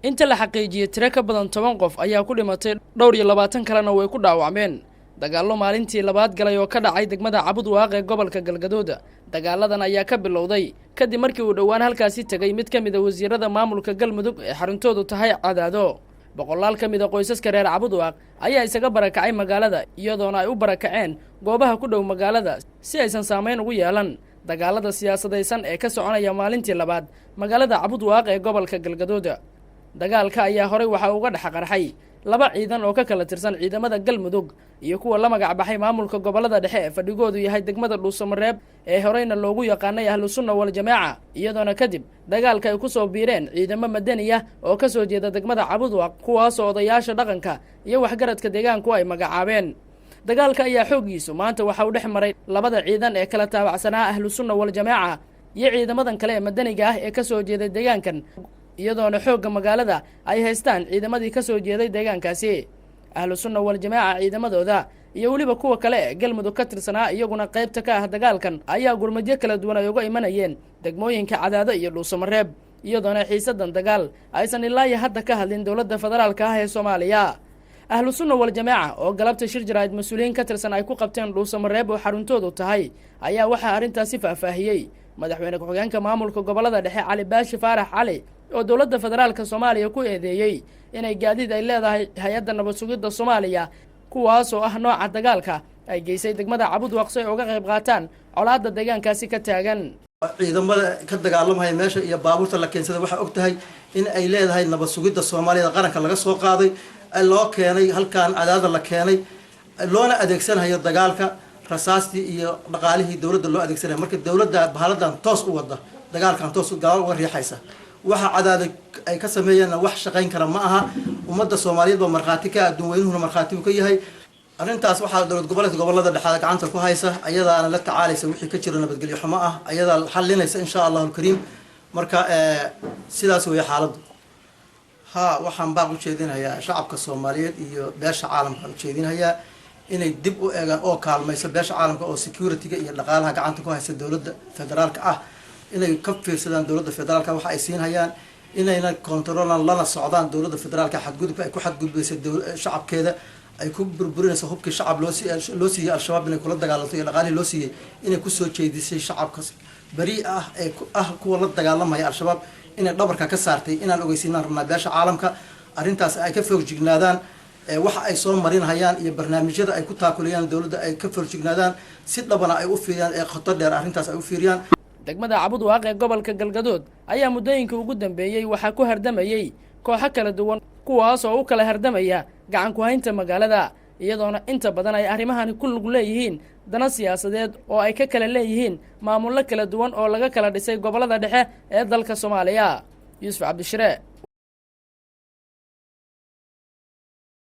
inta la xaqiijiyay tiro ka badan 10 qof ayaa ku dhimatay dhowr iyo 20 kalena way ku dhaawacmeen dagaallo maalintii labaad galay oo ka dhacay degmada Cabudwaaq ee gobolka Galgaduud dagaaladan ayaa ka bilowday kadib markii uu dhawaan halkaasi tagay mid ka mid ah wasiirada maamulka Galmudug ee xaruntoodu tahay Cadaado boqolaal ka mid ah qoysaska reer Cabudwaaq ayaa isaga barakacay magaalada iyadoona ay u barakaceen goobaha ku dhow magaalada si aysan saameyn ugu yeelan dagaalada siyaasadaysan ee ka soconaya maalintii labaad magaalada Cabudwaaq ee gobolka Galgaduud dagaalka ayaa horay waxa uu uga dhaxqarxay laba ciidan oo ka kala tirsan ciidamada Galmudug iyo kuwa la magac baxay maamulka gobolada dhexe ee fadhigoodu yahay degmada Dhuusamareeb ee horeyna loogu yaqaanay Ahlus Sunna wal Jamaaca iyadoona kadib dagaalka ay ku soo biireen ciidamo madani ah oo ka soo jeeda degmada Cabudwaaq kuwaas oo odayaasha dhaqanka iyo waxgaradka deegaanku ay magacaabeen dagaalka ayaa xoogiisu maanta waxa uu dhex maray labada ciidan ee kala taabacsanaa Ahlus Sunna wal Jamaaca iyo ciidamadan kale ee madaniga ah ee ka soo jeeday deegaankan iyadoona xoogga magaalada ay haystaan ciidamadii ka soo jeeday deegaankaasi Ahlus Sunna wal Jamaaca ciidamadooda iyo waliba kuwa kale ee Galmudug ka tirsanaa iyaguna qaybta ka ah dagaalkan ayaa gurmadyo kala duwan ay uga imanayeen degmooyinka Cadaado iyo Dhuusamareeb iyadoona xiisadan dagaal aysan ilaa hadda ka hadlin dawladda federaalka ah ee Soomaaliya Ahlus Sunna wal Jamaaca oo galabta shir jiraayid mas'uuliyiin ka tirsan ay ku qabteen Dhuusamareeb oo xaruntoodu tahay ayaa waxa arintaasi faahfaahiyay madaxweyne ku-xigeenka maamulka gobolada dhexe Cali Baashi Faarax Cali oo dawladda federaalka Soomaaliya ku eedeeyay inay gaadiid ay leedahay hay'adda nabad sugidda Soomaaliya kuwaas oo ah nooca dagaalka ay geysay degmada Cabudwaaq si ay uga qayb qaataan colaadda deegaankaasi ka taagan ciidamada ka dagaalamaya meesha iyo baabuurta la keensaday waxa og tahay in ay leedahay nabad sugidda Soomaaliya qaranka laga soo qaaday loo keenay halkaan Cadaado la keenay loona adeegsanayo dagaalka rasaastii iyo dhaqaalihii dawladda loo adeegsanayo marka dawladda bahaladan toos u wada dagaalkan toos u gaar uga riixaysa waxa Cadaado ay ka sameeyeen wax shaqayn kara ma aha ummadda Soomaaliyeed oo marxaati ka adduunweynuhu marxaati ka yahay arintaas waxa dawlad gobolada dhexe gacanta ku haysa ayadaana la tacaalaysa wixii ka jira nabadgelyo xumo ah ayada xalinaysa insha Allahu kariim marka sidaas way xaaladdu waxaan baa u jeedinayaa shacabka Soomaaliyeed iyo beesha caalamka u jeedinayaa inay dib u eegaan oo kaalmayso beesha caalamka oo security-ga iyo dhaqaalaha gacanta ku haysa dawladda federaalka ah inay ka fiirsadaan dawladda federaalka waxa ay siinayaan inayna controlan lana socdaan dawladda federaalka xadgudubka ay ku xadgudbayso shacabkeeda ay ku burburinayso hubkii shacab loo siiyay al-shabaab inay kula dagaalanto iyo dhaqaalihii loo siiyay inay ku soo jeedisay shacabka bari ah ee kuwa la dagaalamaya al-shabaab inay dhabarka ka saartay inaan ogeysiinaan rabnaa beesha caalamka arrintaas ay ka fogjignaadaan waxa ay soo marinayaan iyo barnaamijyada ay ku taakulayaan dawladda ay ka fogjignaadaan si dhabana ay u fiiriyaan ee qoto dheer arrintaas ay u fiiriyaan degmada Cabudwaaq ee gobolka Galgaduud ayaa muddooyinkii ugu dambeeyay waxa ku hardamayay kooxo kala duwan kuwaas oo u kala hardamaya gacan ku haynta magaalada iyadoona inta badan ay arrimahan ku lug leeyihiin dana siyaasadeed oo ay ka kala leeyihiin maamullo kala duwan oo laga kala dhisay gobolada dhexe ee dalka Soomaaliya Yuusuf Cabdishire